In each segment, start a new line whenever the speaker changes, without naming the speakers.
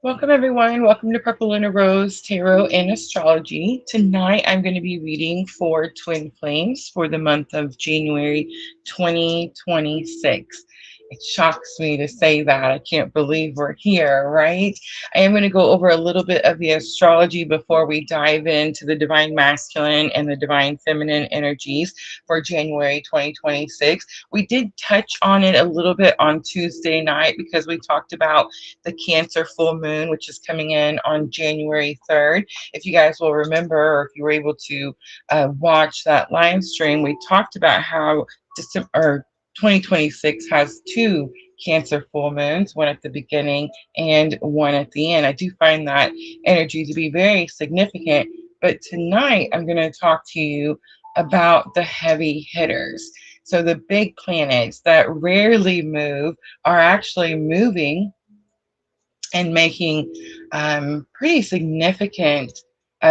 Welcome, everyone. Welcome to Purple Rose Tarot and Astrology. Tonight, I'm going to be reading for Twin Flames for the month of January 2026. It shocks me to say that. I can't believe we're here, right? I am going to go over a little bit of the astrology before we dive into the divine masculine and the divine feminine energies for January 2026. We did touch on it a little bit on Tuesday night because we talked about the Cancer full moon, which is coming in on January 3rd. If you guys will remember, or if you were able to watch that live stream, we talked about how December 2026 has two Cancer full moons, one at the beginning and one at the end. I do find that energy to be very significant. But tonight, I'm going to talk to you about the heavy hitters. So, the big planets that rarely move are actually moving and making pretty significant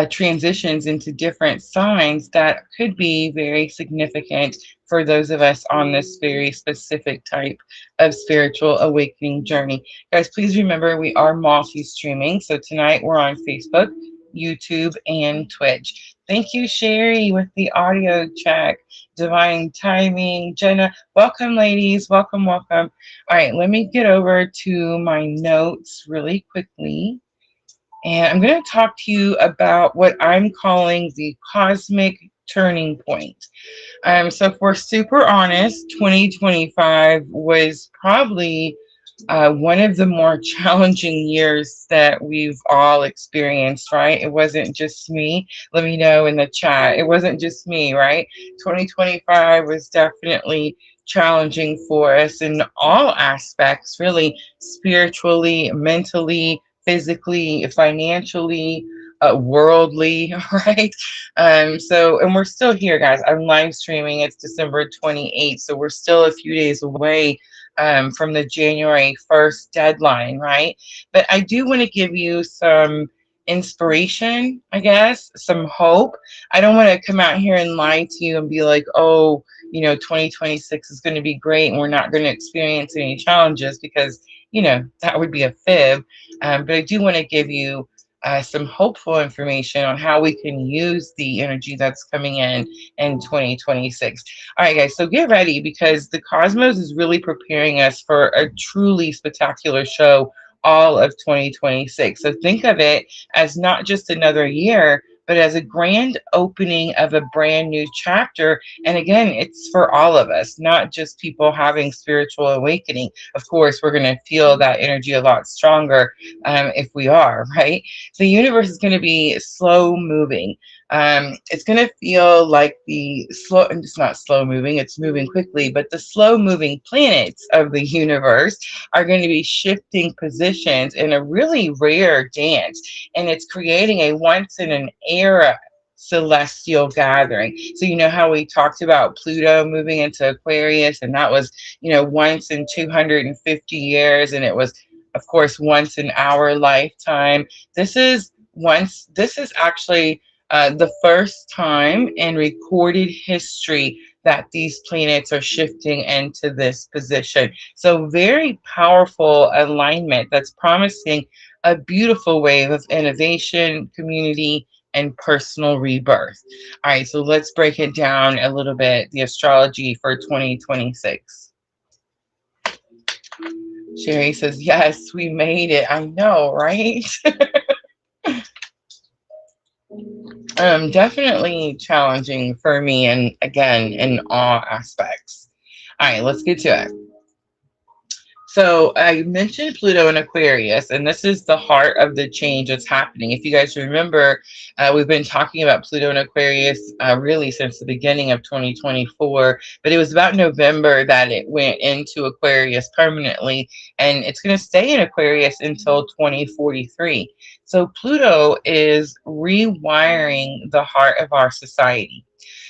transitions into different signs that could be very significant for those of us on this very specific type of spiritual awakening journey. Guys, please remember we are multi-streaming. So tonight we're on Facebook, YouTube, and Twitch. Thank you, Sherry, with the audio check. Divine timing. Jenna, welcome, ladies. Welcome, welcome. All right, let me get over to my notes really quickly. And I'm going to talk to you about what I'm calling the cosmic turning point. So if we're super honest, 2025 was probably one of the more challenging years that we've all experienced, right? It wasn't just me. Let me know in the chat. It wasn't just me, right? 2025 was definitely challenging for us in all aspects, really, spiritually, mentally, physically, financially, worldly, right? And we're still here, guys. I'm live streaming. It's December 28th, so we're still a few days away from the January 1st deadline, right? But I do want to give you some inspiration, I guess, some hope. I don't want to come out here and lie to you and be like, oh, 2026 is going to be great and we're not going to experience any challenges because, that would be a fib. But I do want to give you some hopeful information on how we can use the energy that's coming in 2026. All right, guys, so get ready because the cosmos is really preparing us for a truly spectacular show all of 2026. So think of it as not just another year, but as a grand opening of a brand new chapter. And again, it's for all of us, not just people having spiritual awakening. Of course, we're going to feel that energy a lot stronger if we are, right? So the universe is going to be slow moving. It's going to feel like it's not slow moving, it's moving quickly, but the slow moving planets of the universe are going to be shifting positions in a really rare dance. And it's creating a once in an era celestial gathering. So you know how we talked about Pluto moving into Aquarius, and that was, once in 250 years, and it was, of course, once in our lifetime. This is actually the first time in recorded history that these planets are shifting into this position. So very powerful alignment that's promising a beautiful wave of innovation, community, and personal rebirth. All right, so let's break it down a little bit, the astrology for 2026. Sherry says, yes, we made it. I know, right? Definitely challenging for me, and again, in all aspects. All right, let's get to it. So I mentioned Pluto and Aquarius, and this is the heart of the change that's happening. If you guys remember, we've been talking about Pluto and Aquarius really since the beginning of 2024, but it was about November that it went into Aquarius permanently, and it's going to stay in Aquarius until 2043. So Pluto is rewiring the heart of our society.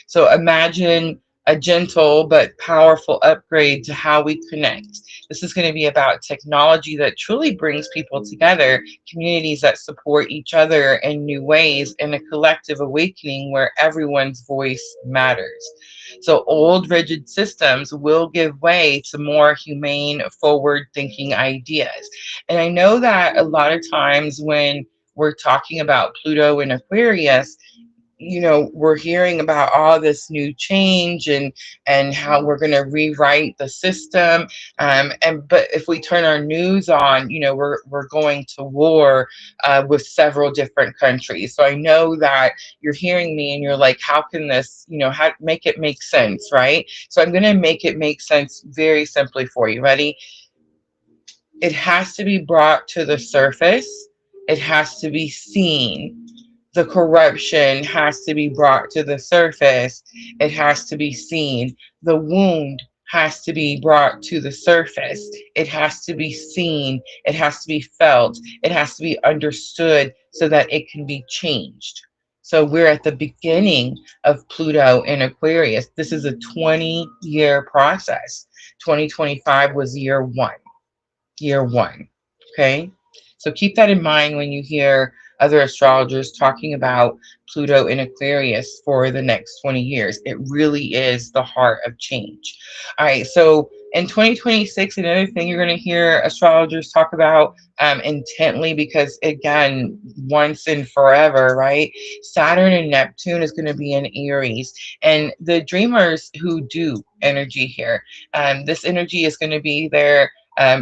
So imagine a gentle but powerful upgrade to how we connect. This is going to be about technology that truly brings people together, communities that support each other in new ways, and a collective awakening where everyone's voice matters. So, old rigid systems will give way to more humane, forward thinking ideas. And I know that a lot of times when we're talking about Pluto and Aquarius, we're hearing about all this new change and how we're going to rewrite the system, and but if we turn our news on, we're going to war with several different countries. So I know that you're hearing me and you're like, how can this, how make it make sense, right? So I'm going to make it make sense very simply for you. Ready? It has to be brought to the surface. It has to be seen. The corruption has to be brought to the surface. It has to be seen. The wound has to be brought to the surface. It has to be seen. It has to be felt. It has to be understood so that it can be changed. So we're at the beginning of Pluto in Aquarius. This is a 20-year process. 2025 was year one. Year one. Okay. So keep that in mind when you hear other astrologers talking about Pluto in Aquarius for the next 20 years. It really is the heart of change. All right. So in 2026, another thing you're going to hear astrologers talk about intently, because again, once and forever, right? Saturn and Neptune is going to be in Aries. And the dreamers who do energy here, this energy is going to be there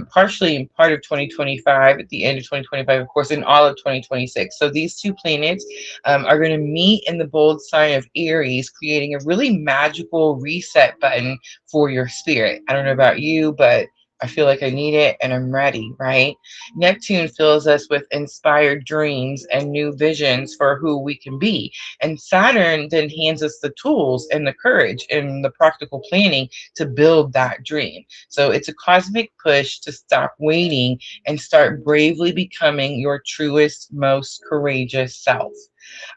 partially in part of 2025, at the end of 2025, of course, in all of 2026. So these two planets are going to meet in the bold sign of Aries, creating a really magical reset button for your spirit. I don't know about you, but I feel like I need it and I'm ready, right? Neptune fills us with inspired dreams and new visions for who we can be. And Saturn then hands us the tools and the courage and the practical planning to build that dream. So it's a cosmic push to stop waiting and start bravely becoming your truest, most courageous self.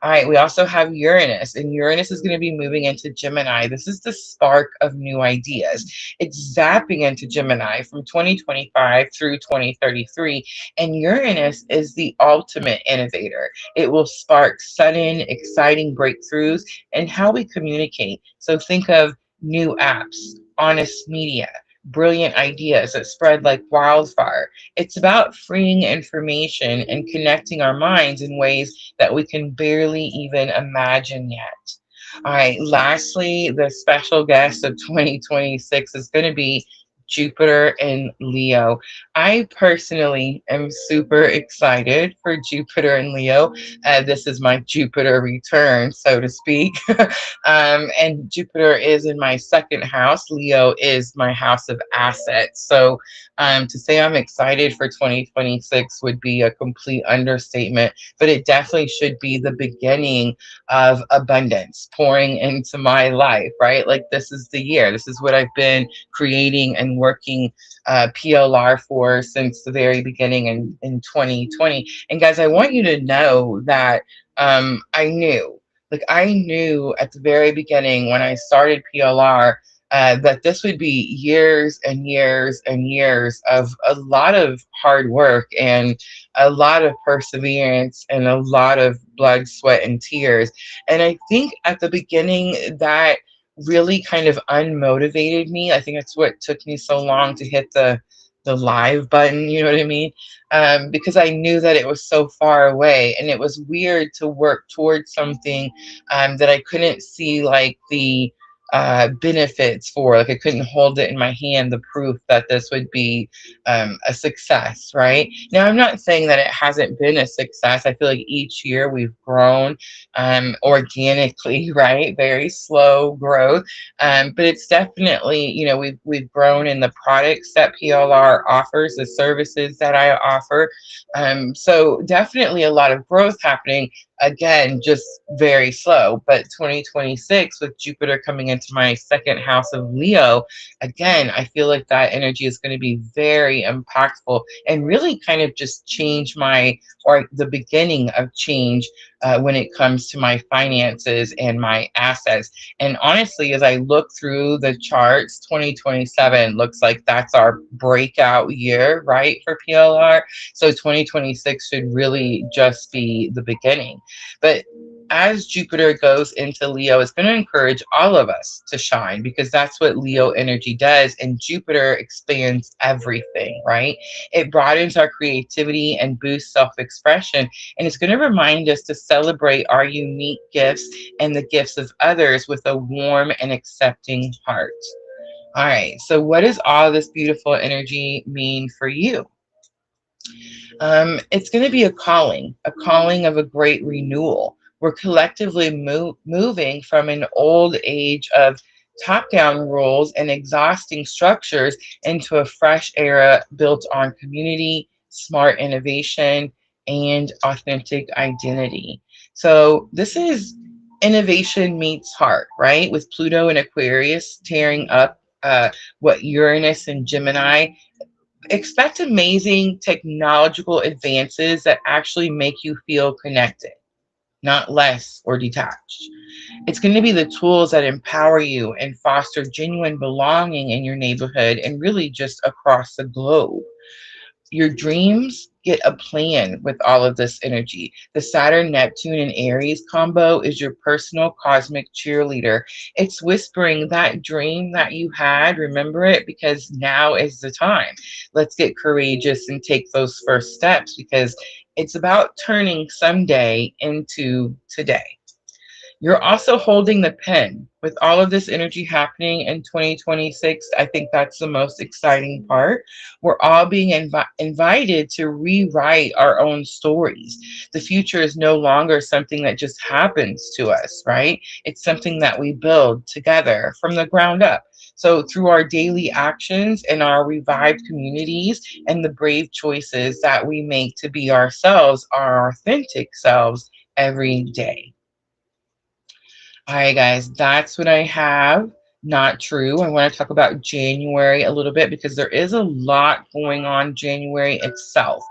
All right, we also have Uranus, and Uranus is going to be moving into Gemini. This is the spark of new ideas. It's zapping into Gemini from 2025 through 2033, and Uranus is the ultimate innovator. It will spark sudden, exciting breakthroughs in how we communicate. So think of new apps, honest media, brilliant ideas that spread like wildfire. It's about freeing information and connecting our minds in ways that we can barely even imagine yet. All right, lastly, the special guest of 2026 is going to be Jupiter in Leo. I personally am super excited for Jupiter in Leo. This is my Jupiter return, so to speak. And Jupiter is in my second house. Leo is my house of assets. So to say I'm excited for 2026 would be a complete understatement, but it definitely should be the beginning of abundance pouring into my life, right? Like this is the year. This is what I've been creating and working PLR for since the very beginning in 2020. And guys, I want you to know that I knew at the very beginning when I started PLR that this would be years and years and years of a lot of hard work and a lot of perseverance and a lot of blood, sweat, and tears. And I think at the beginning that really kind of unmotivated me. I think that's what took me so long to hit the live button, you know what I mean? Because I knew that it was so far away, and it was weird to work towards something that I couldn't see like the benefits for. Like I couldn't hold it in my hand, the proof that this would be a success, right? Now, I'm not saying that it hasn't been a success. I feel like each year we've grown organically, right? Very slow growth. But it's definitely, we've grown in the products that PLR offers, the services that I offer. So definitely a lot of growth happening. Again, just very slow. But 2026 with Jupiter coming into into my second house of Leo, again, I feel like that energy is going to be very impactful and really kind of just change my, or the beginning of change when it comes to my finances and my assets. And honestly, as I look through the charts, 2027 looks like that's our breakout year, right, for PLR. So 2026 should really just be the beginning. But as Jupiter goes into Leo, it's going to encourage all of us to shine because that's what Leo energy does. And Jupiter expands everything, right? It broadens our creativity and boosts self expression. And it's going to remind us to celebrate our unique gifts and the gifts of others with a warm and accepting heart. All right. So, what does all this beautiful energy mean for you? It's going to be a calling of a great renewal. We're collectively moving from an old age of top down rules and exhausting structures into a fresh era built on community, smart innovation, and authentic identity. So, this is innovation meets heart, right? With Pluto and Aquarius tearing up what Uranus and Gemini. Expect amazing technological advances that actually make you feel connected, not less or detached. It's going to be the tools that empower you and foster genuine belonging in your neighborhood and really just across the globe. Your dreams get a plan with all of this energy. The Saturn, Neptune, and Aries combo is your personal cosmic cheerleader. It's whispering that dream that you had, remember it, because now is the time. Let's get courageous and take those first steps because it's about turning someday into today. You're also holding the pen with all of this energy happening in 2026. I think that's the most exciting part. We're all being invited to rewrite our own stories. The future is no longer something that just happens to us, right? It's something that we build together from the ground up. So, through our daily actions and our revived communities and the brave choices that we make to be ourselves, our authentic selves every day. All right, guys, that's what I have. Not true. I want to talk about January a little bit because there is a lot going on January itself.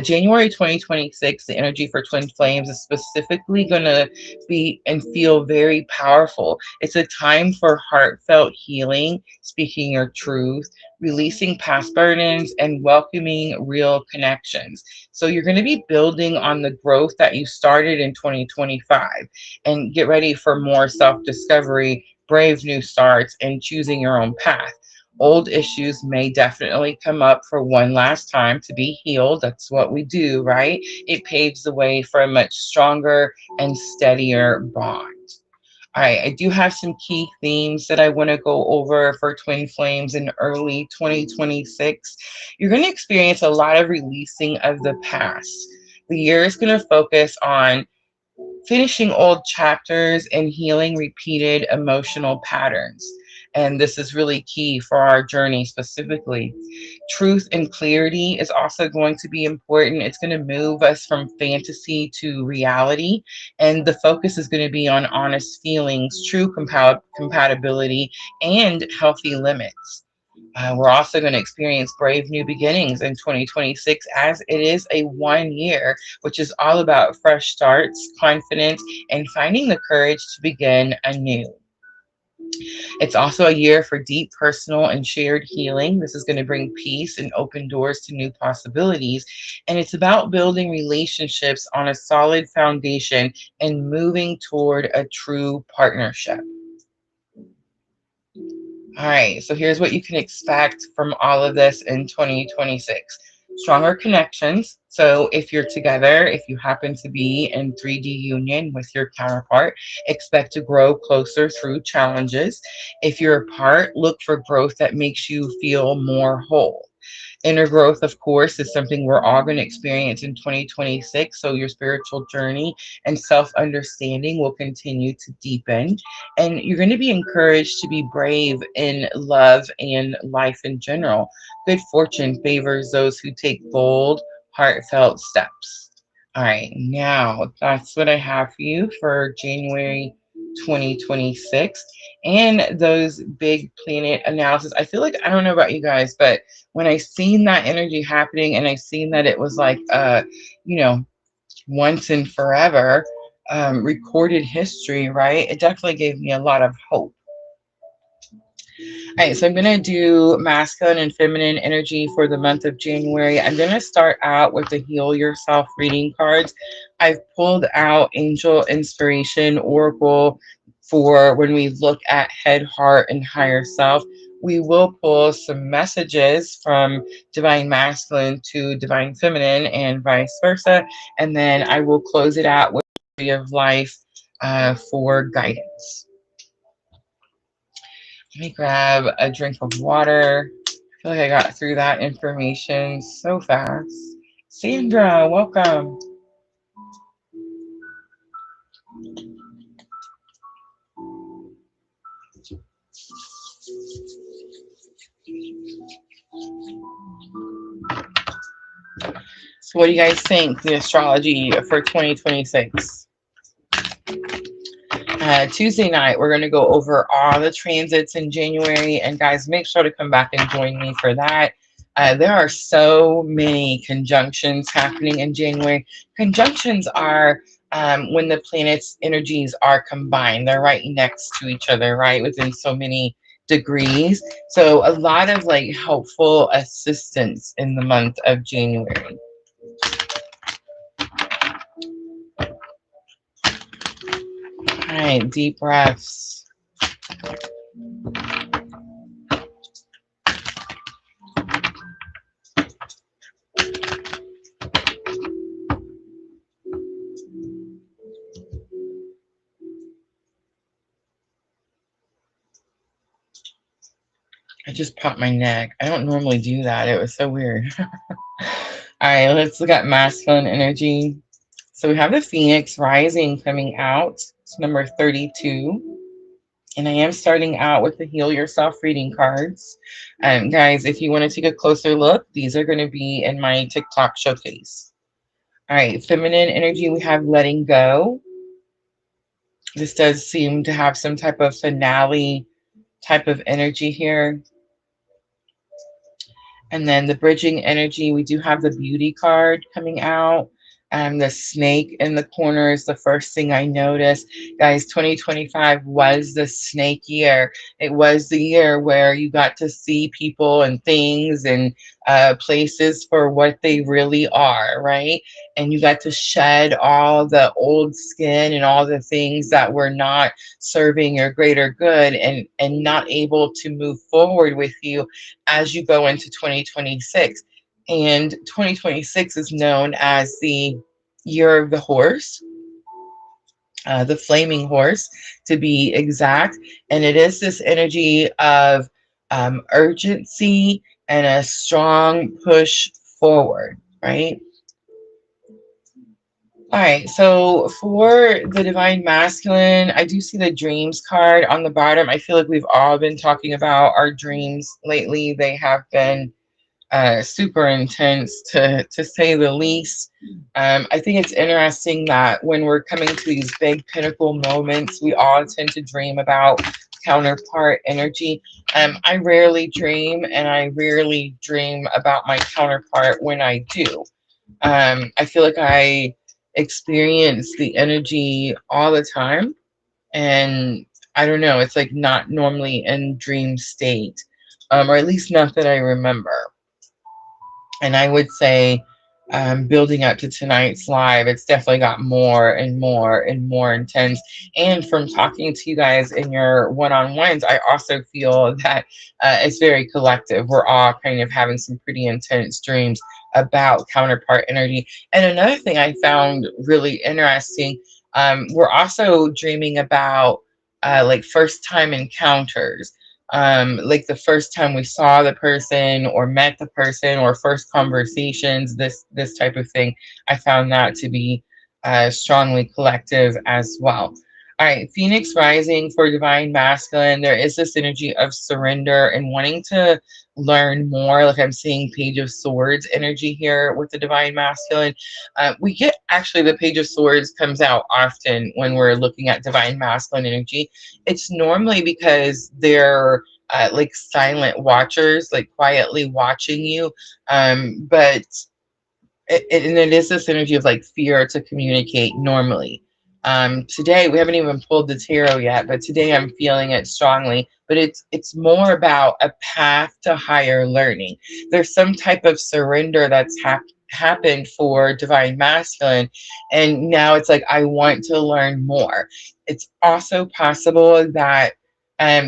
January 2026, the energy for twin flames is specifically going to be and feel very powerful. It's a time for heartfelt healing, speaking your truth, releasing past burdens, and welcoming real connections. So you're going to be building on the growth that you started in 2025 and get ready for more self discovery, brave new starts, and choosing your own path. Old issues may definitely come up for one last time to be healed. That's what we do, right? It paves the way for a much stronger and steadier bond. All right, I do have some key themes that I want to go over for Twin Flames in early 2026. You're going to experience a lot of releasing of the past. The year is going to focus on finishing old chapters and healing repeated emotional patterns. And this is really key for our journey specifically. Truth and clarity is also going to be important. It's going to move us from fantasy to reality. And the focus is going to be on honest feelings, true compatibility, and healthy limits. We're also going to experience brave new beginnings in 2026 as it is a 1 year, which is all about fresh starts, confidence, and finding the courage to begin anew. It's also a year for deep personal and shared healing. This is going to bring peace and open doors to new possibilities. And it's about building relationships on a solid foundation and moving toward a true partnership. All right, so here's what you can expect from all of this in 2026. Stronger connections. So if you're together, if you happen to be in 3D union with your counterpart, expect to grow closer through challenges. If you're apart, look for growth that makes you feel more whole. Inner growth, of course, is something we're all going to experience in 2026. So your spiritual journey and self understanding will continue to deepen. And you're going to be encouraged to be brave in love and life in general. Good fortune favors those who take bold, heartfelt steps. All right, now that's what I have for you for January 2026 and those big planet analysis. I feel like, I don't know about you guys, but when I seen that energy happening and I seen that it was like, you know, once and forever recorded history, right? It definitely gave me a lot of hope. All right, so I'm going to do masculine and feminine energy for the month of January. I'm going to start out with the Heal Yourself reading cards. I've pulled out Angel Inspiration Oracle for when we look at head, heart, and higher self. We will pull some messages from Divine Masculine to Divine Feminine and vice versa. And then I will close it out with Tree of Life for guidance. Let me grab a drink of water. I feel like I got through that information so fast. Sandra, welcome. So what do you guys think, the astrology for 2026? Tuesday night, we're going to go over all the transits in January. And guys, make sure to come back and join me for that. There are so many conjunctions happening in January. Conjunctions are when the planets' energies are combined. They're right next to each other, right? Within so many degrees. So a lot of like helpful assistance in the month of January. All right, deep breaths. I just popped my neck. I don't normally do that. It was so weird. All right, let's look at masculine energy. So we have the Phoenix rising coming out. It's number 32. And I am starting out with the Heal Yourself reading cards. Guys, if you want to take a closer look, these are going to be in my TikTok showcase. All right, feminine energy, we have letting go. This does seem to have some type of finale type of energy here. And then the bridging energy, we do have the beauty card coming out. The snake in the corner is the first thing I noticed. Guys, 2025 was the snake year. It was the year where you got to see people and things and places for what they really are, right? And you got to shed all the old skin and all the things that were not serving your greater good and not able to move forward with you as you go into 2026. And 2026 is known as the year of the horse, the flaming horse to be exact. And it is this energy of urgency and a strong push forward, right? All right, so for the Divine Masculine, I do see the Dreams card on the bottom. I feel like we've all been talking about our dreams lately. They have been super intense, to say the least. I think it's interesting that when we're coming to these big pinnacle moments, we all tend to dream about counterpart energy. I rarely dream, and I rarely dream about my counterpart when I do. I feel like I experience the energy all the time, and I don't know, it's like not normally in dream state, or at least not that I remember. And I would say, building up to tonight's live, it's definitely got more and more and more intense. And from talking to you guys in your one-on-ones, I also feel that it's very collective. We're all kind of having some pretty intense dreams about counterpart energy. And another thing I found really interesting, we're also dreaming about like first time encounters, like the first time we saw the person or met the person or first conversations, this type of thing. I found that to be strongly collective as well. All right, Phoenix rising for divine masculine. There is this energy of surrender and wanting to learn more. Like I'm seeing Page of Swords energy here with the divine masculine. We get actually the Page of Swords comes out often when we're looking at divine masculine energy. It's normally because they're like silent watchers, like quietly watching you. But and it is this energy of like fear to communicate normally. Today we haven't even pulled the tarot yet, but today I'm feeling it strongly. But it's more about a path to higher learning. There's some type of surrender that's happened for divine masculine, and now it's like I want to learn more. It's also possible that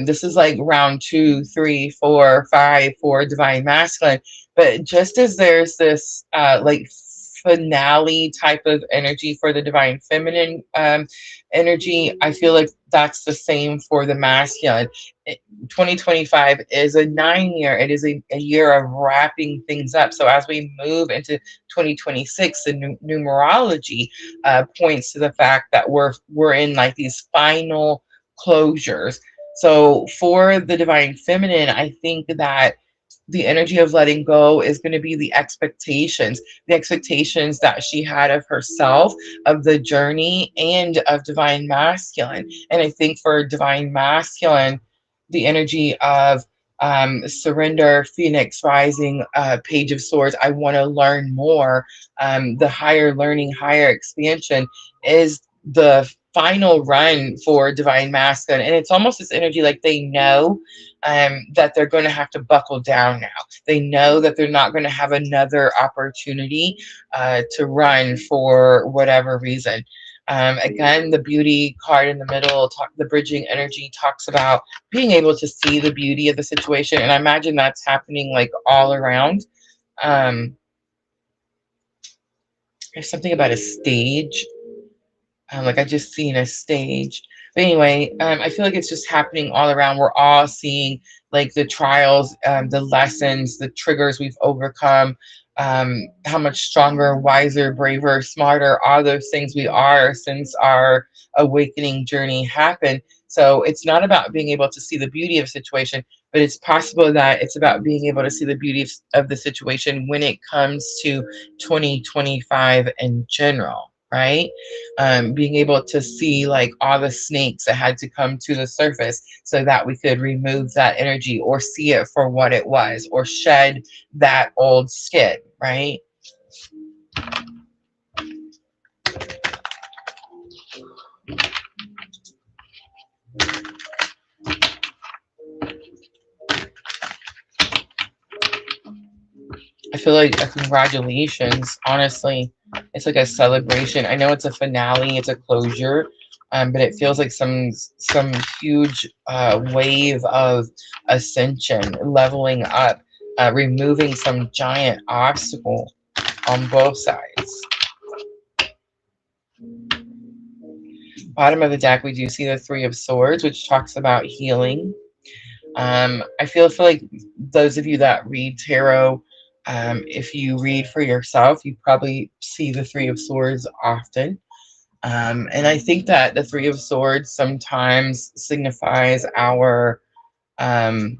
this is like round 2, 3, 4, 5 for divine masculine, but just as there's this like finale type of energy for the divine feminine energy, I feel like that's the same for the masculine. 2025 is a 9 year, it is a year of wrapping things up. So as we move into 2026, the numerology points to the fact that we're in like these final closures. So for the divine feminine, I think that the energy of letting go is going to be the expectations that she had of herself, of the journey, and of divine masculine. And I think for divine masculine, the energy of surrender, Phoenix rising, Page of Swords, I want to learn more. The higher learning, higher expansion is the final run for divine masculine. And it's almost this energy like they know that they're going to have to buckle down now. They know that they're not going to have another opportunity to run for whatever reason. Again, the beauty card in the middle, the bridging energy talks about being able to see the beauty of the situation. And I imagine that's happening like all around. Um, there's something about a stage. Like I just seen a stage. But anyway, I feel like it's just happening all around. We're all seeing like the trials, the lessons, the triggers we've overcome, how much stronger, wiser, braver, smarter, all those things we are since our awakening journey happened. So it's not about being able to see the beauty of a situation, but it's possible that it's about being able to see the beauty of the situation when it comes to 2025 in general, right? Being able to see like all the snakes that had to come to the surface so that we could remove that energy or see it for what it was or shed that old skin, right? I feel like a congratulations, honestly. It's like a celebration. I know it's a finale, it's a closure, but it feels like some huge wave of ascension, leveling up, removing some giant obstacle on both sides. Bottom of the deck, we do see the Three of Swords, which talks about healing. I feel like those of you that read tarot, if you read for yourself, you probably see the Three of Swords often. And I think that the Three of Swords sometimes signifies um,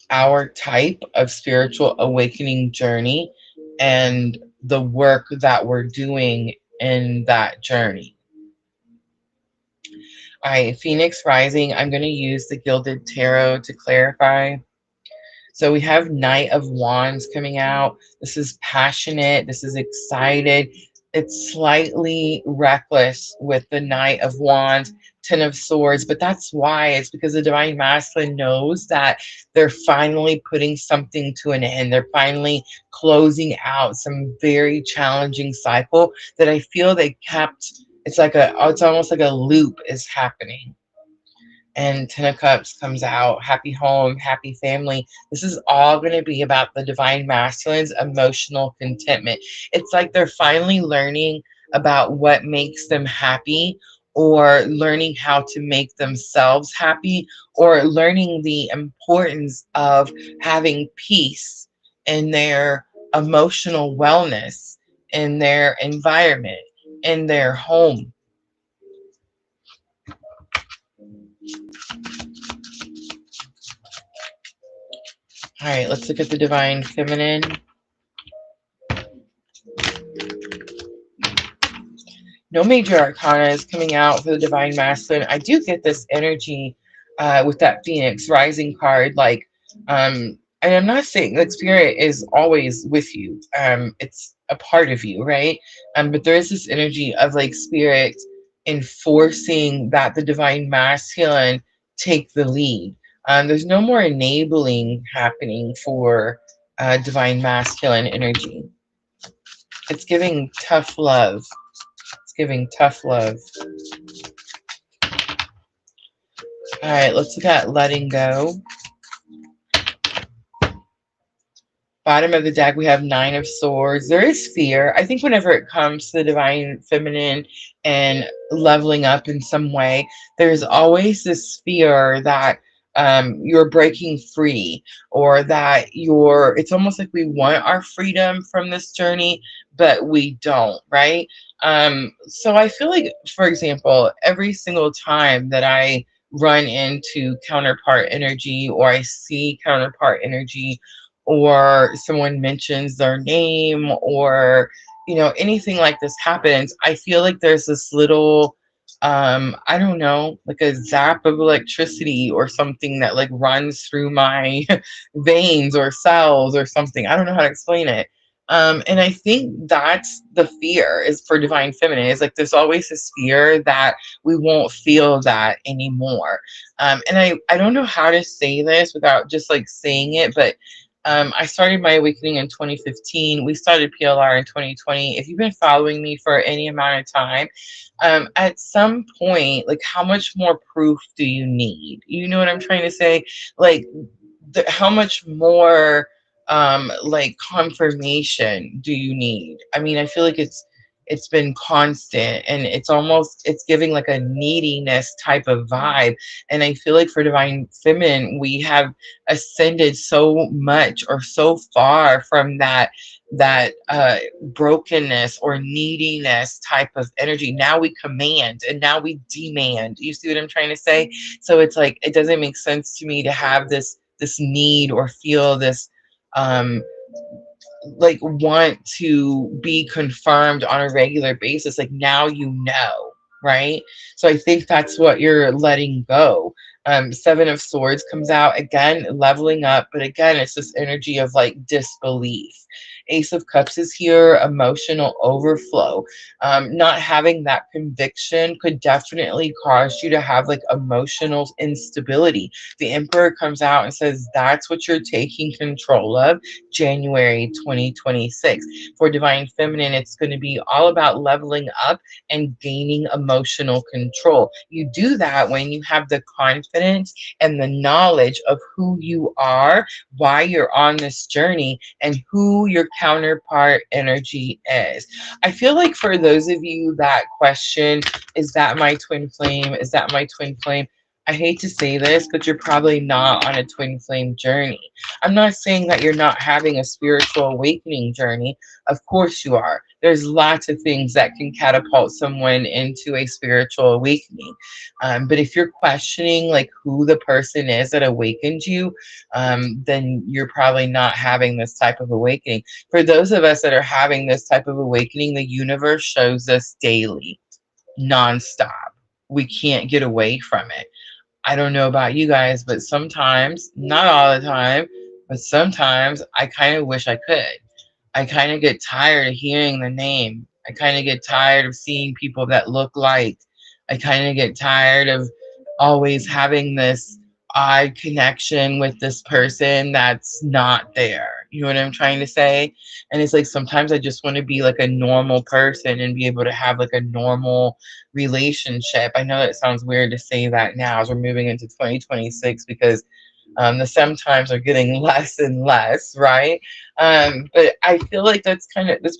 our type of spiritual awakening journey and the work that we're doing in that journey. All right, Phoenix Rising, I'm going to use the Gilded Tarot to clarify. So we have Knight of Wands coming out. This is passionate. This is excited. It's slightly reckless with the Knight of Wands, Ten of Swords, but that's why. It's because the Divine Masculine knows that they're finally putting something to an end. They're finally closing out some very challenging cycle that I feel they kept. It's almost like a loop is happening, and Ten of Cups comes out. Happy home, happy family. This is all going to be about the divine masculine's emotional contentment. It's like they're finally learning about what makes them happy, or learning how to make themselves happy, or learning the importance of having peace in their emotional wellness, in their environment, in their home. All right, let's look at the divine feminine. No major arcana is coming out for the divine masculine. I do get this energy with that Phoenix rising card, like, and I'm not saying like spirit is always with you. It's a part of you, right? But there is this energy of like spirit enforcing that the divine masculine take the lead. There's no more enabling happening for divine masculine energy. It's giving tough love. It's giving tough love. All right, let's look at letting go. Bottom of the deck, we have Nine of Swords. There is fear. I think whenever it comes to the divine feminine and leveling up in some way, there's always this fear that you're breaking free, or that it's almost like we want our freedom from this journey, but we don't, right? So I feel like, for example, every single time that I run into counterpart energy, or I see counterpart energy, or someone mentions their name, or anything like this happens, I feel like there's this little I don't know, like a zap of electricity or something that like runs through my veins or cells or something. I don't know how to explain it. And I think that's the fear is for divine feminine. It's like there's always this fear that we won't feel that anymore. And I don't know how to say this without just like saying it, but I started my awakening in 2015. We started PLR in 2020. If you've been following me for any amount of time, at some point, like, how much more proof do you need? You know what I'm trying to say? Like, how much more like confirmation do you need? I mean, I feel like it's been constant, and it's giving like a neediness type of vibe. And I feel like for divine feminine, we have ascended so much or so far from that brokenness or neediness type of energy. Now we command and now we demand. You see what I'm trying to say? So it's like it doesn't make sense to me to have this need or feel this um like want to be confirmed on a regular basis. Like, now right? So I think that's what you're letting go. Seven of Swords comes out again, leveling up, but again, it's this energy of like disbelief. Ace of Cups is here, emotional overflow. Not having that conviction could definitely cause you to have like emotional instability. The Emperor comes out and says that's what you're taking control of January 2026. For divine feminine, it's going to be all about leveling up and gaining emotional control. You do that when you have the confidence and the knowledge of who you are, why you're on this journey, and who your counterpart energy is. I feel like for those of you that question, is that my twin flame? Is that my twin flame? I hate to say this, but you're probably not on a twin flame journey. I'm not saying that you're not having a spiritual awakening journey. Of course you are. There's lots of things that can catapult someone into a spiritual awakening. But if you're questioning like who the person is that awakened you, then you're probably not having this type of awakening. For those of us that are having this type of awakening, the universe shows us daily, nonstop. We can't get away from it. I don't know about you guys, but sometimes, not all the time, but sometimes I kind of wish I could. I kind of get tired of hearing the name. I kind of get tired of seeing people that look like. I kind of get tired of always having this odd connection with this person that's not there. You know what I'm trying to say? And it's like sometimes I just want to be like a normal person and be able to have like a normal relationship. I know that sounds weird to say that now as we're moving into 2026, because the sometimes are getting less and less, right? But I feel like that's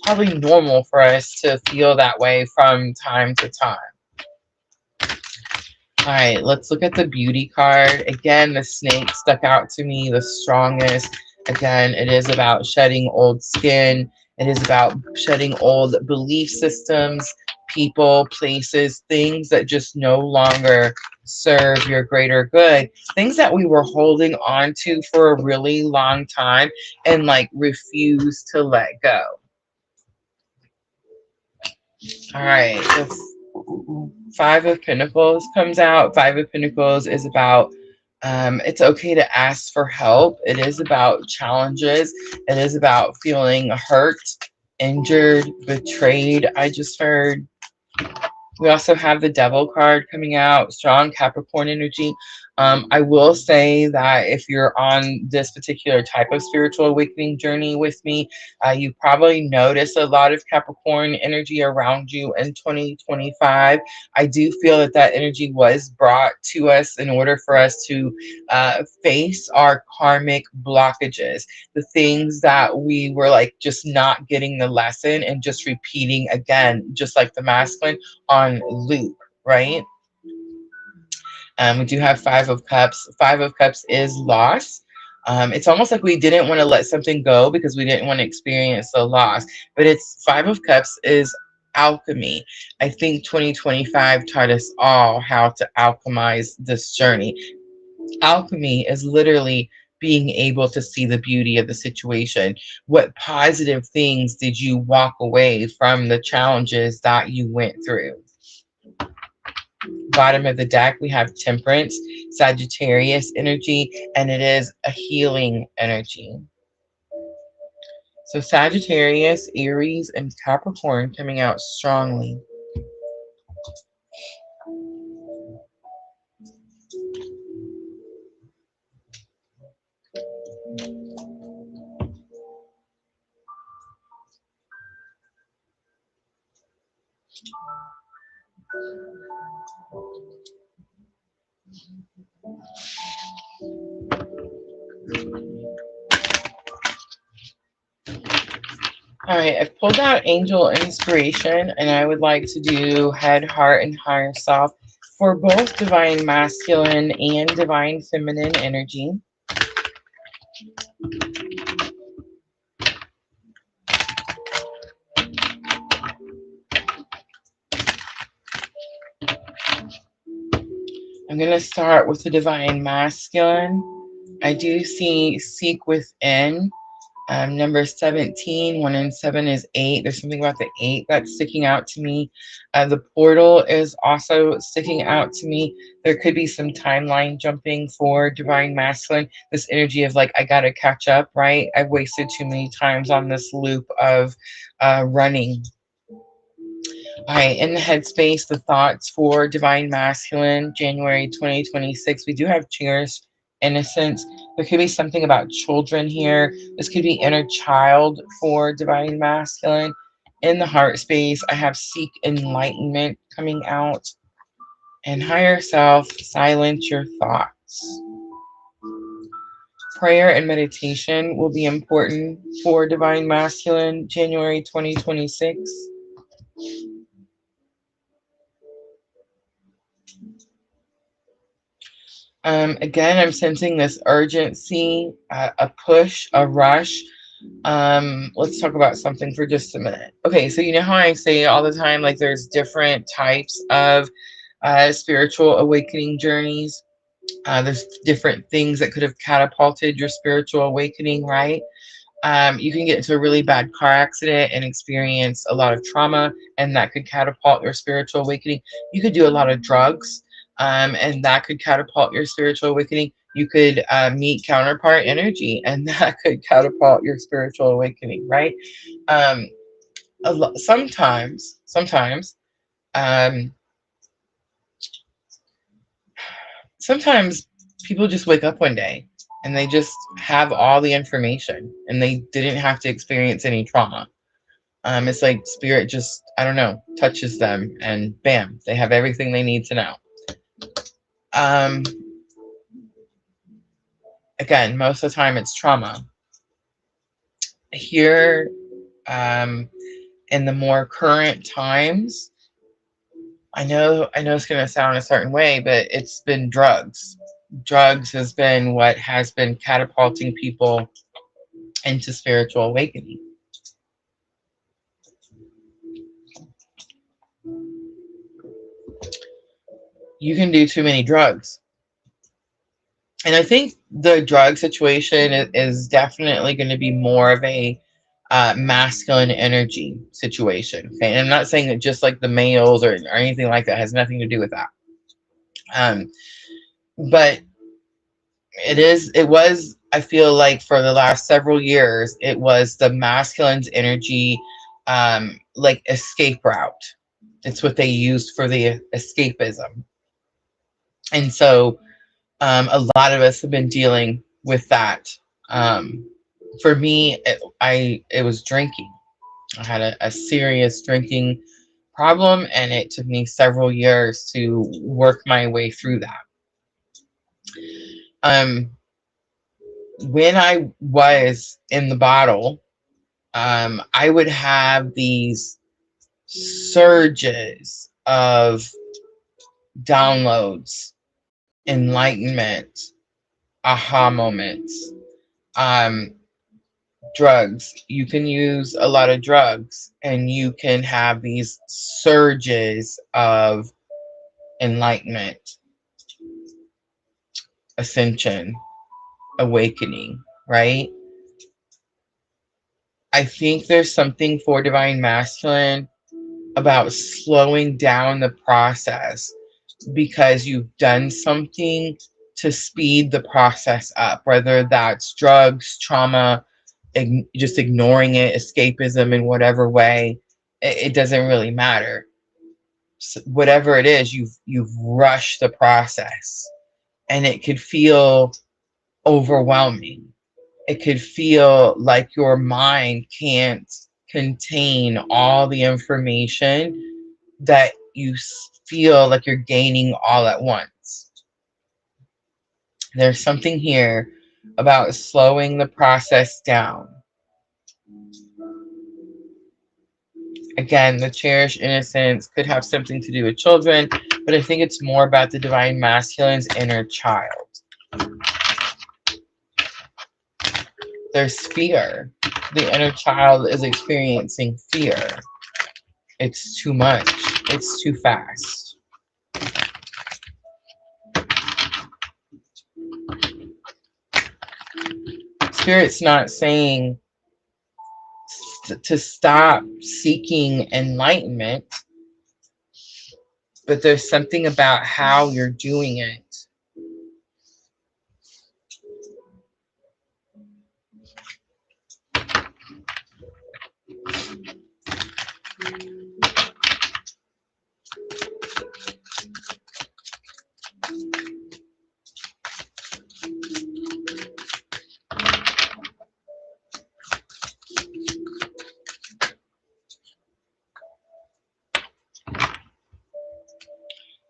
probably normal for us to feel that way from time to time. All right, let's look at the beauty card. Again, the snake stuck out to me the strongest. Again, it is about shedding old skin. It is about shedding old belief systems, people, places, things that just no longer serve your greater good. Things that we were holding on to for a really long time and like refuse to let go. All right, the Five of Pentacles comes out. Five of Pentacles is about it's okay to ask for help. It is about challenges. It is about feeling hurt, injured, betrayed. I just heard. We also have the Devil card coming out, strong Capricorn energy. I will say that if you're on this particular type of spiritual awakening journey with me, you probably notice a lot of Capricorn energy around you in 2025. I do feel that that energy was brought to us in order for us to face our karmic blockages, the things that we were like just not getting the lesson and just repeating again, just like the masculine on loop, right? We do have Five of Cups. Five of Cups is loss. It's almost like we didn't want to let something go because we didn't want to experience the loss. But it's Five of Cups is alchemy. I think 2025 taught us all how to alchemize this journey. Alchemy is literally being able to see the beauty of the situation. What positive things did you walk away from the challenges that you went through? Bottom of the deck, we have Temperance, Sagittarius energy, and it is a healing energy. So Sagittarius, Aries, and Capricorn coming out strongly. All right, I've pulled out Angel Inspiration, and I would like to do Head, Heart, and Higher Self for both Divine Masculine and Divine Feminine energy. I'm going to start with the Divine Masculine. I do see Seek Within. Number 17, 1 and 7 is 8. There's something about the 8 that's sticking out to me. The portal is also sticking out to me. There could be some timeline jumping for Divine Masculine. This energy of like, I got to catch up, right? I've wasted too many times on this loop of running. All right, in the headspace, the thoughts for Divine Masculine, January 2026. We do have Cheers, Innocence. There could be something about children here. This could be inner child for Divine Masculine. In the heart space, I have Seek Enlightenment coming out. And Higher Self, Silence Your Thoughts. Prayer and meditation will be important for Divine Masculine, January 2026. Again, I'm sensing this urgency, a push, a rush. Let's talk about something for just a minute. Okay, so you know how I say all the time, like there's different types of spiritual awakening journeys. There's different things that could have catapulted your spiritual awakening, right? You can get into a really bad car accident and experience a lot of trauma, and that could catapult your spiritual awakening. You could do a lot of drugs, and that could catapult your spiritual awakening. You could meet counterpart energy, and that could catapult your spiritual awakening, right? Um, sometimes, um, sometimes people just wake up one day and they just have all the information and they didn't have to experience any trauma. It's like spirit just, I don't know, touches them and bam, they have everything they need to know. Again, most of the time it's trauma. Here, in the more current times, I know it's going to sound a certain way, but it's been drugs. Drugs has been what has been catapulting people into spiritual awakening. you can do too many drugs. And I think the drug situation is definitely going to be more of a masculine energy situation. Okay. And I'm not saying that just like the males or anything like that, has nothing to do with that. Um, but it was, I feel like for the last several years, it was the masculine's energy, like escape route. It's what they used for the escapism. And so a lot of us have been dealing with that. For me, it was drinking. I had a serious drinking problem, and it took me several years to work my way through that. Um, when I was in the bottle, I would have these surges of downloads, enlightenment, aha moments. Um, Drugs. You can use a lot of drugs, and you can have these surges of enlightenment, ascension, awakening, right? I think there's something for divine masculine about slowing down the process because you've done something to speed the process up, whether that's drugs, trauma, just ignoring it, escapism in whatever way. It doesn't really matter. So whatever it is, you've rushed the process, and it could feel overwhelming. It could feel like your mind can't contain all the information that you feel like you're gaining all at once. There's something here about slowing the process down. Again, the cherished innocence could have something to do with children, but I think it's more about the divine masculine's inner child. There's fear. The inner child is experiencing fear. It's too much. It's too fast. Spirit's not saying to stop seeking enlightenment, but there's something about how you're doing it.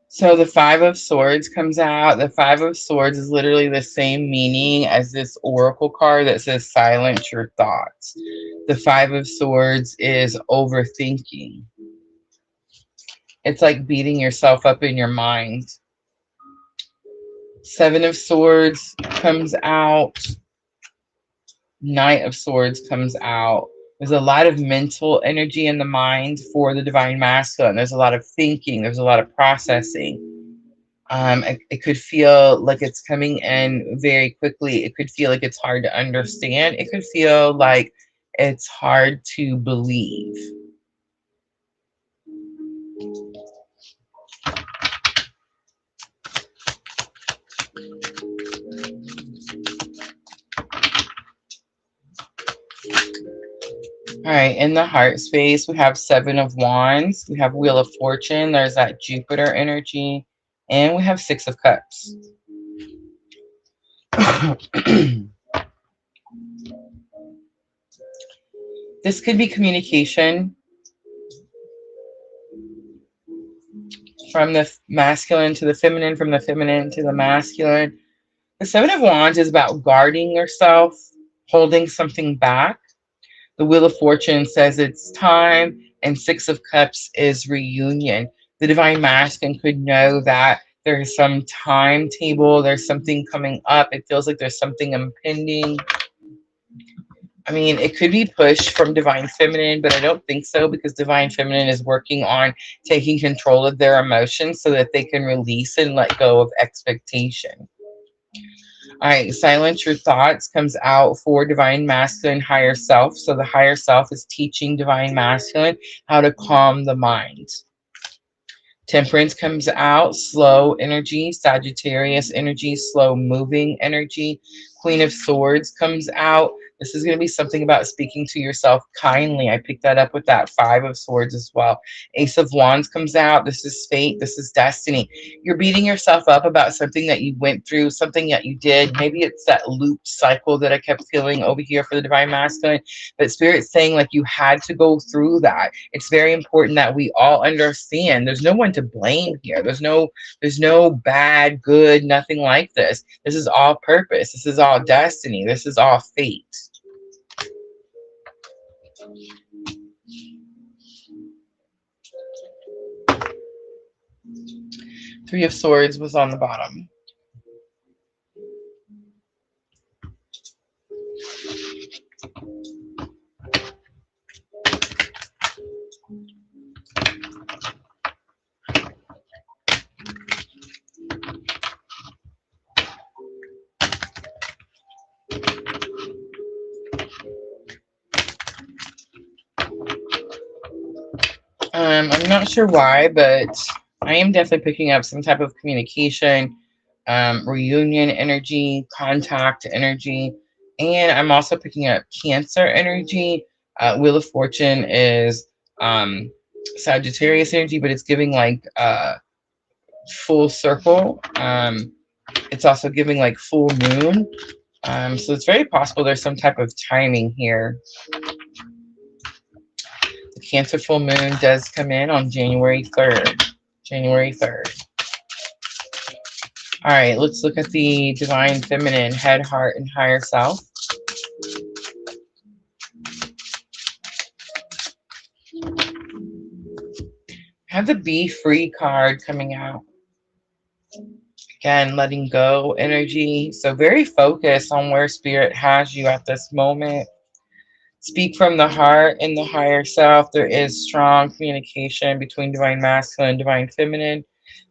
So the Five of Swords comes out. The Five of Swords is literally the same meaning as this oracle card that says silence your thoughts. The Five of Swords is overthinking. It's like beating yourself up in your mind. Seven of Swords comes out. Knight of Swords comes out. There's a lot of mental energy in the mind for the divine masculine. There's a lot of thinking. There's a lot of processing. It could feel like it's coming in very quickly. It could feel like it's hard to understand. It could feel like it's hard to believe. All right, in the heart space, we have Seven of Wands. We have Wheel of Fortune. There's that Jupiter energy. And we have Six of Cups. This could be communication from the masculine to the feminine, from the feminine to the masculine. The Seven of Wands is about guarding yourself, holding something back. The Wheel of Fortune says it's time, and Six of Cups is reunion. The divine masculine could know that there's some timetable, there's something coming up. It feels like there's something impending. I mean, it could be pushed from divine feminine, but I don't think so, because divine feminine is working on taking control of their emotions so that they can release and let go of expectation. All right, silence your thoughts comes out for divine masculine higher self. So the higher self is teaching divine masculine how to calm the mind. Temperance comes out, slow energy. Sagittarius energy, slow moving energy. Queen of Swords comes out. This is going to be something about speaking to yourself kindly. I picked that up with that Five of Swords as well. Ace of Wands comes out. This is fate. This is destiny. You're beating yourself up about something that you went through, something that you did. Maybe it's that looped cycle that I kept feeling over here for the divine masculine. But Spirit's saying like you had to go through that. It's very important that we all understand there's no one to blame here. There's no bad, good, nothing like this. This is all purpose. This is all destiny. This is all fate. Three of Swords was on the bottom. I'm not sure why, but I am definitely picking up some type of communication, reunion energy, contact energy, and I'm also picking up Cancer energy. Wheel of Fortune is Sagittarius energy, but it's giving like full circle. It's also giving like full moon. So it's very possible there's some type of timing here. The Cancer full moon does come in on January 3rd. January 3rd. All right, let's look at the divine feminine, head, heart, and higher self. Have the Be Free card coming out. Again, letting go energy. So very focused on where Spirit has you at this moment. Speak from the heart in the higher self. There is strong communication between divine masculine and divine feminine.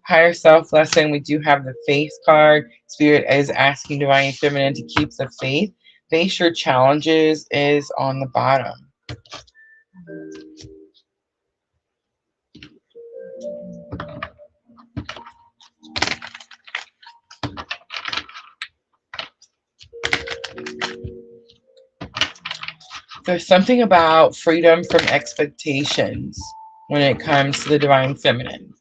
Higher self lesson, we do have the faith card. Spirit is asking divine feminine to keep the faith. Face your challenges is on the bottom. There's something about freedom from expectations when it comes to the divine feminine.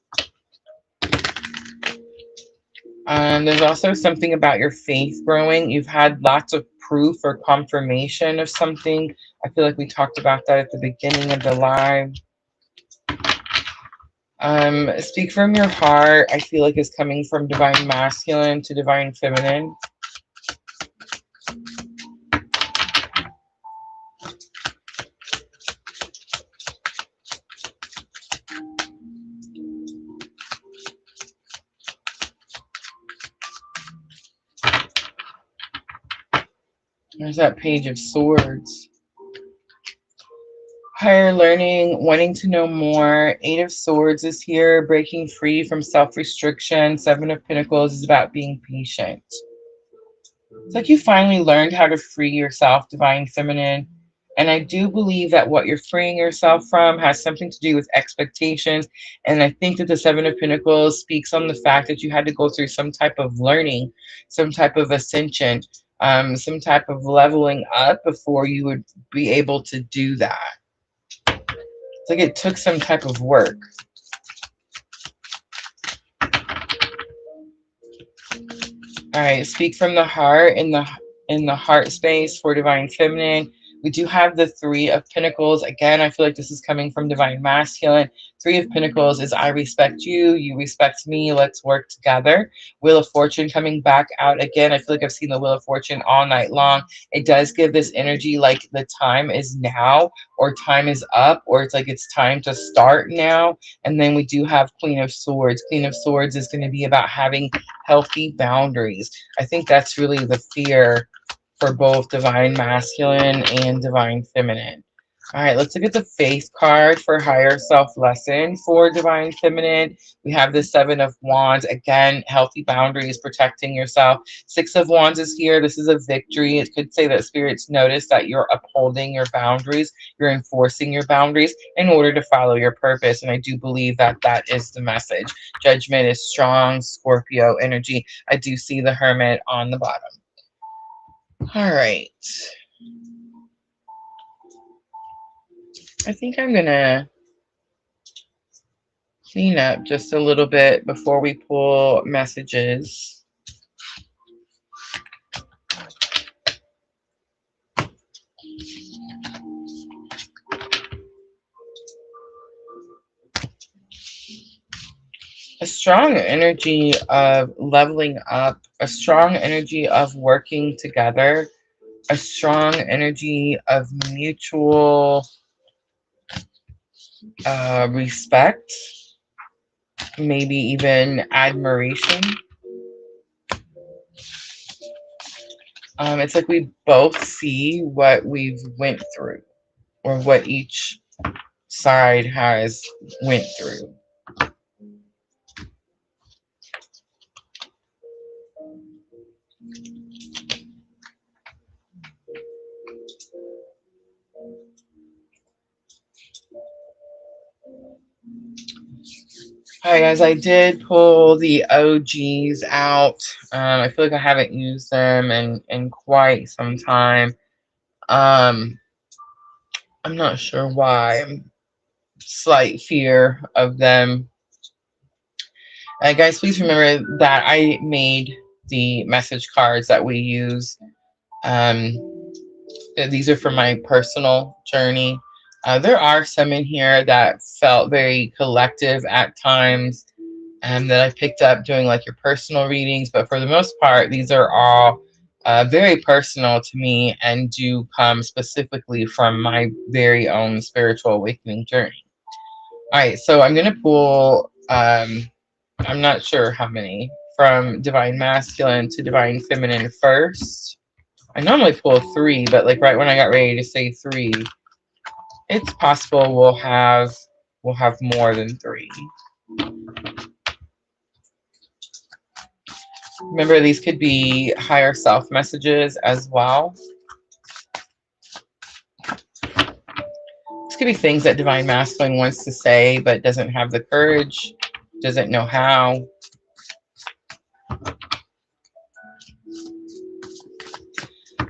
There's also something about your faith growing. You've had lots of proof or confirmation of something. I feel like we talked about that at the beginning of the live. Speak from your heart, I feel like is coming from divine masculine to divine feminine. There's that Page of Swords. Higher learning, wanting to know more. Eight of Swords is here, breaking free from self-restriction. Seven of Pentacles is about being patient. It's like you finally learned how to free yourself, divine feminine. And I do believe that what you're freeing yourself from has something to do with expectations. And I think that the Seven of Pentacles speaks on the fact that you had to go through some type of learning, some type of ascension, some type of leveling up before you would be able to do that. It's like it took some type of work. All right, speak from the heart in the heart space for divine feminine. We do have the Three of Pentacles. Again, I feel like this is coming from divine masculine. Three of Pentacles is I respect you, you respect me, let's work together. Wheel of Fortune coming back out again. I feel like I've seen the Wheel of Fortune all night long. It does give this energy like the time is now, or time is up, or it's like it's time to start now. And then we do have Queen of Swords. Queen of Swords is going to be about having healthy boundaries. I think that's really the fear for both divine masculine and divine feminine. All right, let's look at the faith card for higher self lesson for divine feminine. We have the 7 of Wands. Again, healthy boundaries, protecting yourself. 6 of Wands is here. This is a victory. It could say that spirits notice that you're upholding your boundaries. You're enforcing your boundaries in order to follow your purpose. And I do believe that that is the message. Judgment is strong, Scorpio energy. I do see the Hermit on the bottom. All right. I think I'm going to clean up just a little bit before we pull messages. A strong energy of leveling up, a strong energy of working together, a strong energy of mutual respect, maybe even admiration. It's like we both see what we've went through, or what each side has went through. Hi guys, I did pull the OGs out. I feel like I haven't used them in quite some time. I'm not sure why. I'm slight fear of them. Guys, please remember that I made the message cards that we use. These are for my personal journey. There are some in here that felt very collective at times, that I picked up doing like your personal readings, but for the most part, these are all very personal to me and do come specifically from my very own spiritual awakening journey. All right, so I'm going to pull, I'm not sure how many, from divine masculine to divine feminine first. I normally pull 3, but like right when I got ready to say 3, it's possible we'll have more than 3. Remember, these could be higher self messages as well. This could be things that divine masculine wants to say but doesn't have the courage, doesn't know how.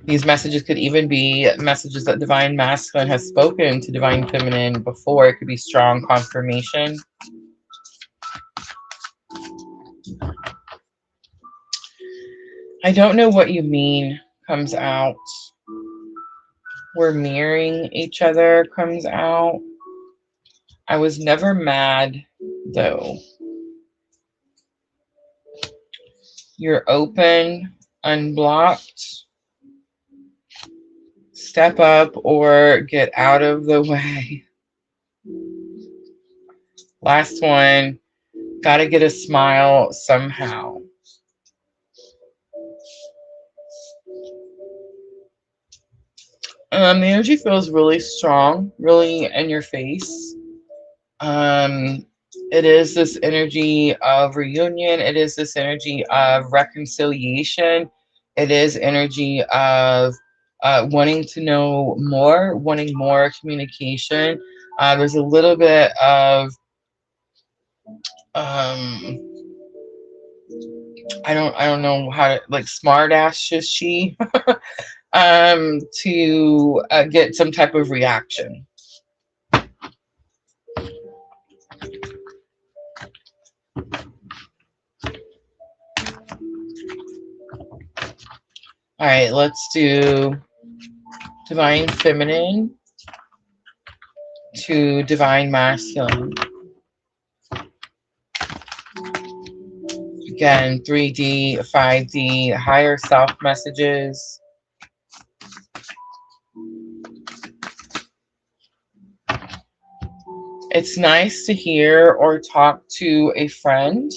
These messages could even be messages that divine masculine has spoken to divine feminine before. It could be strong confirmation. I don't know what you mean comes out. We're mirroring each other comes out. I was never mad though. You're open, unblocked. Step up or get out of the way. Last one, gotta get a smile somehow. The energy feels really strong, really in your face. It is this energy of reunion. It is this energy of reconciliation. It is energy of wanting to know more, wanting more communication. There's a little bit of I don't know how to, like, smart ass is she to get some type of reaction. All right, let's do divine feminine to divine masculine. Again, 3D, 5D, higher self messages. It's nice to hear or talk to a friend.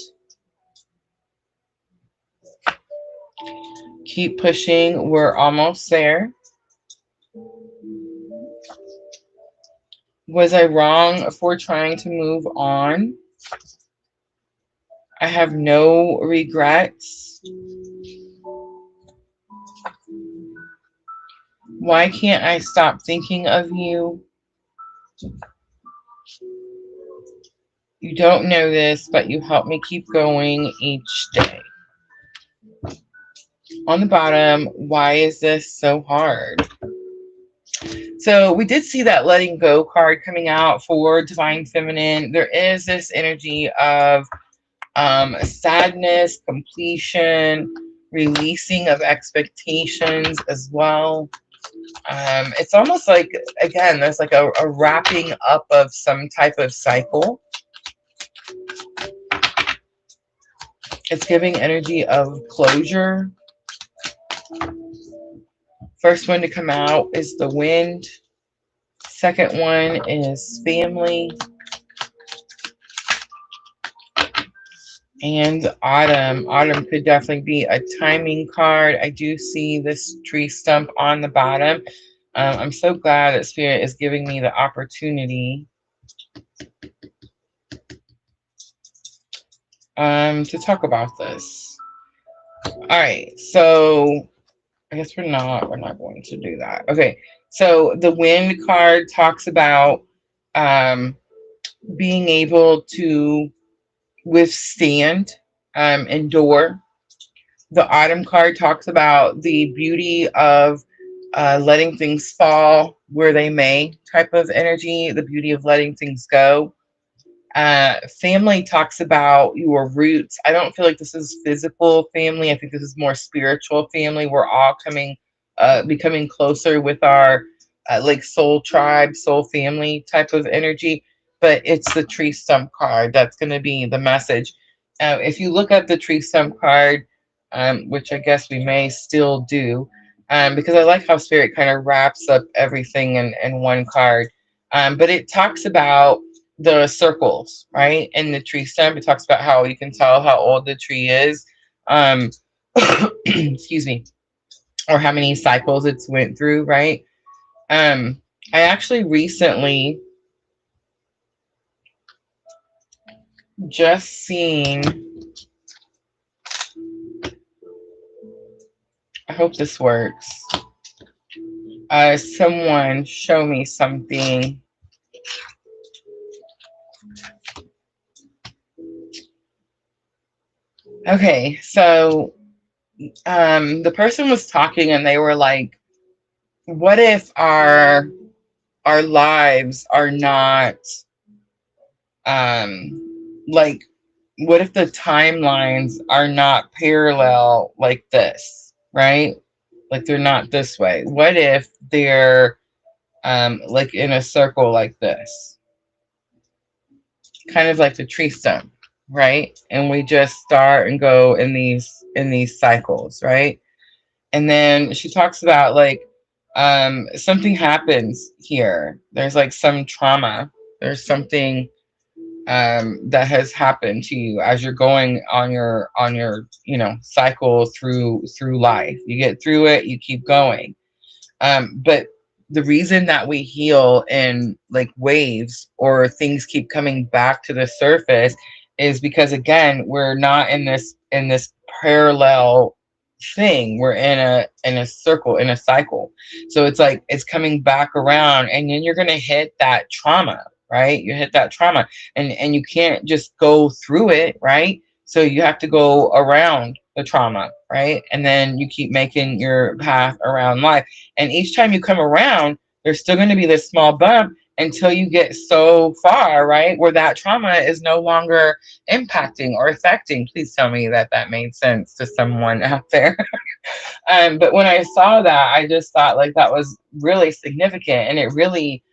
Keep pushing. We're almost there. Was I wrong for trying to move on? I have no regrets. Why can't I stop thinking of you? You don't know this, but you help me keep going each day. On the bottom, why is this so hard? So we did see that letting go card coming out for Divine Feminine. There is this energy of sadness, completion, releasing of expectations as well. It's almost like, again, there's like a wrapping up of some type of cycle. It's giving energy of closure. First one to come out is the wind. Second one is family. And autumn. Autumn could definitely be a timing card. I do see this tree stump on the bottom. I'm so glad that Spirit is giving me the opportunity to talk about this. All right, so I guess we're not going to do that. Okay, so the wind card talks about being able to withstand, endure. The autumn card talks about the beauty of letting things fall where they may type of energy, the beauty of letting things go. Family talks about your roots. I don't feel like this is physical family. I think this is more spiritual family. We're all becoming closer with our like soul tribe, soul family type of energy. But it's the tree stump card that's going to be the message. If you look at the tree stump card, which I guess we may still do, because I like how Spirit kind of wraps up everything in one card. But it talks about the circles, right? In the tree stump, it talks about how you can tell how old the tree is. Um, excuse me, or how many cycles it's went through, right? I actually recently just seen, I hope this works. Someone show me something. Okay, so the person was talking and they were like, what if our lives are not like, what if the timelines are not parallel like this, right? Like they're not this way. What if they're like in a circle like this, kind of like the tree stump, right? And we just start and go in these cycles, right? And then she talks about like something happens here. There's like some trauma. There's something that has happened to you as you're going on your cycle through life. You get through it, you keep going. But the reason that we heal in like waves or things keep coming back to the surface is because, again, we're not in this parallel thing. We're in a circle, in a cycle. So it's like it's coming back around, and then you're gonna hit that trauma, right? You hit that trauma, and you can't just go through it, right? So you have to go around the trauma, right? And then you keep making your path around life. And each time you come around, there's still going to be this small bump until you get so far, right, where that trauma is no longer impacting or affecting. Please tell me that that made sense to someone out there. But when I saw that, I just thought like that was really significant, and it really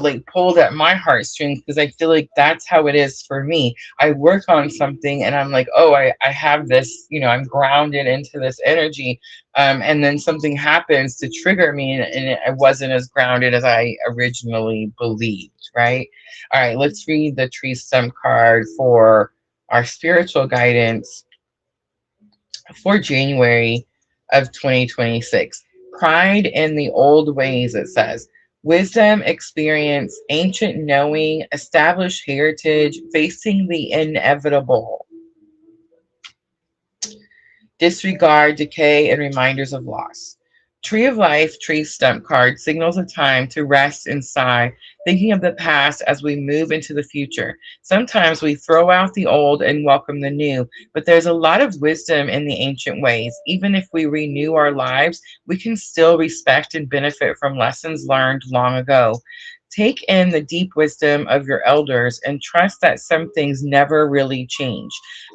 like pulled at my heartstrings, because I feel like that's how it is for me. I work on something and I'm like, oh, I have this, I'm grounded into this energy. And then something happens to trigger me, and I wasn't as grounded as I originally believed, right? All right, let's read the tree stump card for our spiritual guidance for January of 2026. Pride in the old ways, it says. Wisdom, experience, ancient knowing, established heritage, facing the inevitable. Disregard, decay, and reminders of loss. Tree of Life, tree stump card signals a time to rest and sigh, thinking of the past as we move into the future. Sometimes we throw out the old and welcome the new, but there's a lot of wisdom in the ancient ways. Even if we renew our lives, we can still respect and benefit from lessons learned long ago. Take in the deep wisdom of your elders and trust that some things never really change.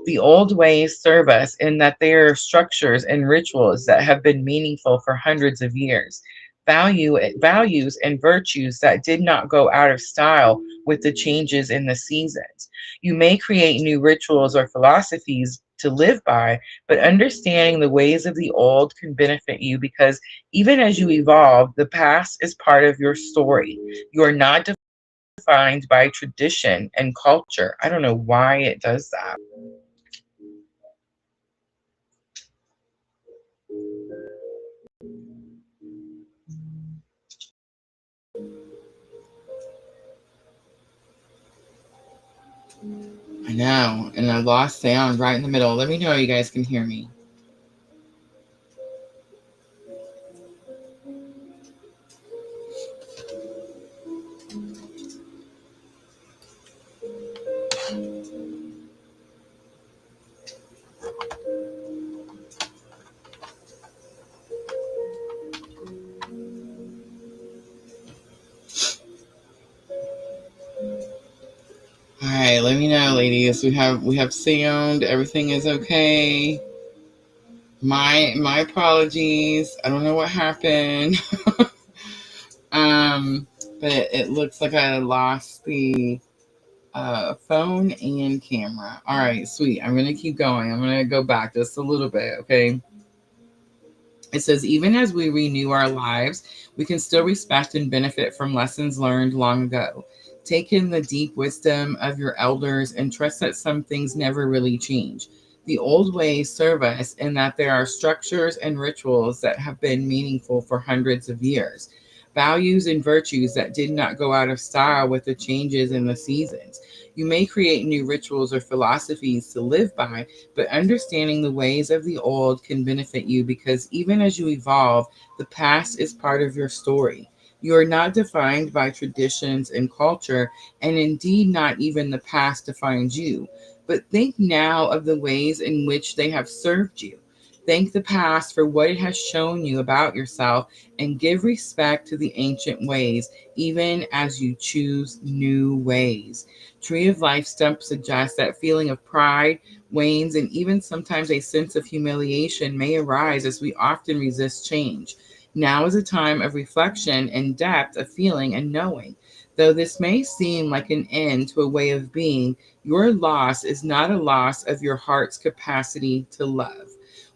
The old ways serve us in that they are structures and rituals that have been meaningful for hundreds of years. Values and virtues that did not go out of style with the changes in the seasons. You may create new rituals or philosophies to live by, but understanding the ways of the old can benefit you because even as you evolve, the past is part of your story. You are not defined by tradition and culture. I don't know why it does that. I know, and I lost sound right in the middle. Let me know you guys can hear me. All right, let me know, ladies. We have sound. Everything is okay. My apologies. I don't know what happened. um, but it looks like I lost the phone and camera. All right, sweet. I'm gonna keep going. I'm gonna go back just a little bit, okay? It says, even as we renew our lives, we can still respect and benefit from lessons learned long ago. Take in the deep wisdom of your elders and trust that some things never really change. The old ways serve us in that there are structures and rituals that have been meaningful for hundreds of years. Values and virtues that did not go out of style with the changes in the seasons. You may create new rituals or philosophies to live by, but understanding the ways of the old can benefit you because even as you evolve, the past is part of your story. You are not defined by traditions and culture, and indeed not even the past defines you. But think now of the ways in which they have served you. Thank the past for what it has shown you about yourself and give respect to the ancient ways, even as you choose new ways. Tree of Life stump suggests that feeling of pride, wanes, and even sometimes a sense of humiliation may arise as we often resist change. Now is a time of reflection and depth of feeling and knowing. Though this may seem like an end to a way of being, your loss is not a loss of your heart's capacity to love.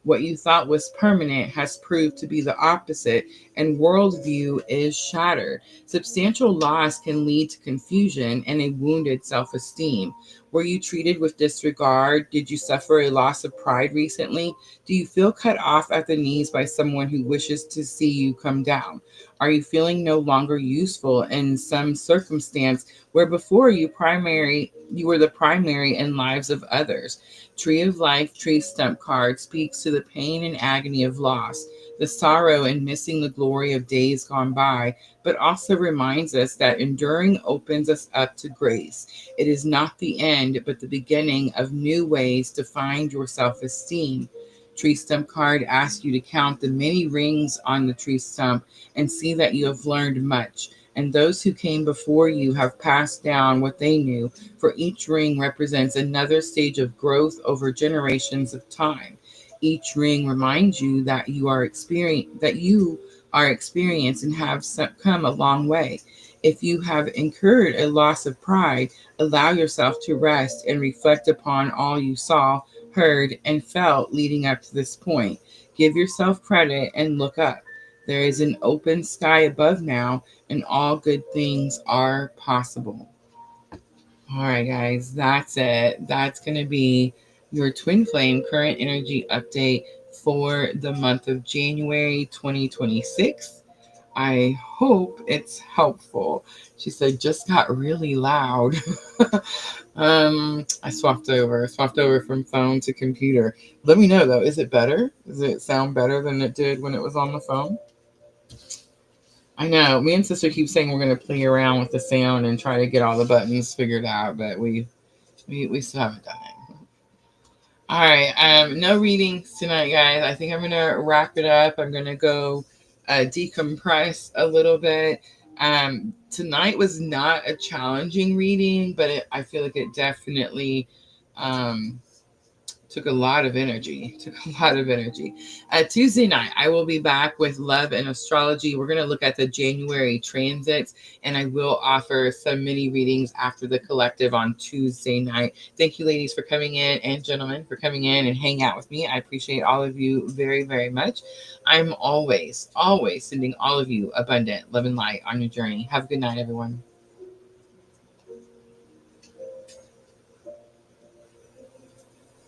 What you thought was permanent has proved to be the opposite, and worldview is shattered. Substantial loss can lead to confusion and a wounded self esteem. Were you treated with disregard? Did you suffer a loss of pride recently? Do you feel cut off at the knees by someone who wishes to see you come down? Are you feeling no longer useful in some circumstance where before you were the primary in lives of others? Tree of Life, tree stump card speaks to the pain and agony of loss, the sorrow in missing the glory of days gone by, but also reminds us that enduring opens us up to grace. It is not the end, but the beginning of new ways to find your self esteem. Tree stump card asks you to count the many rings on the tree stump and see that you have learned much. And those who came before you have passed down what they knew, for each ring represents another stage of growth over generations of time. Each ring reminds you that you are experienced and have come a long way. If you have incurred a loss of pride, allow yourself to rest and reflect upon all you saw, heard, and felt leading up to this point. Give yourself credit and look up. There is an open sky above now, and all good things are possible. All right, guys, that's it. That's going to be your twin flame current energy update for the month of January 2026. I hope it's helpful. She said, just got really loud. I swapped over from phone to computer. Let me know though, is it better? Does it sound better than it did when it was on the phone? I know. Me and sister keep saying we're gonna play around with the sound and try to get all the buttons figured out, but we still haven't done it. All right. No readings tonight, guys. I think I'm gonna wrap it up. I'm gonna go decompress a little bit. Tonight was not a challenging reading, but I feel like it definitely um, took a lot of energy. Took a lot of energy. Tuesday night, I will be back with Love and Astrology. We're going to look at the January transits, and I will offer some mini readings after the collective on Tuesday night. Thank you, ladies, for coming in, and gentlemen, for coming in and hanging out with me. I appreciate all of you very, very much. I'm always, always sending all of you abundant love and light on your journey. Have a good night, everyone.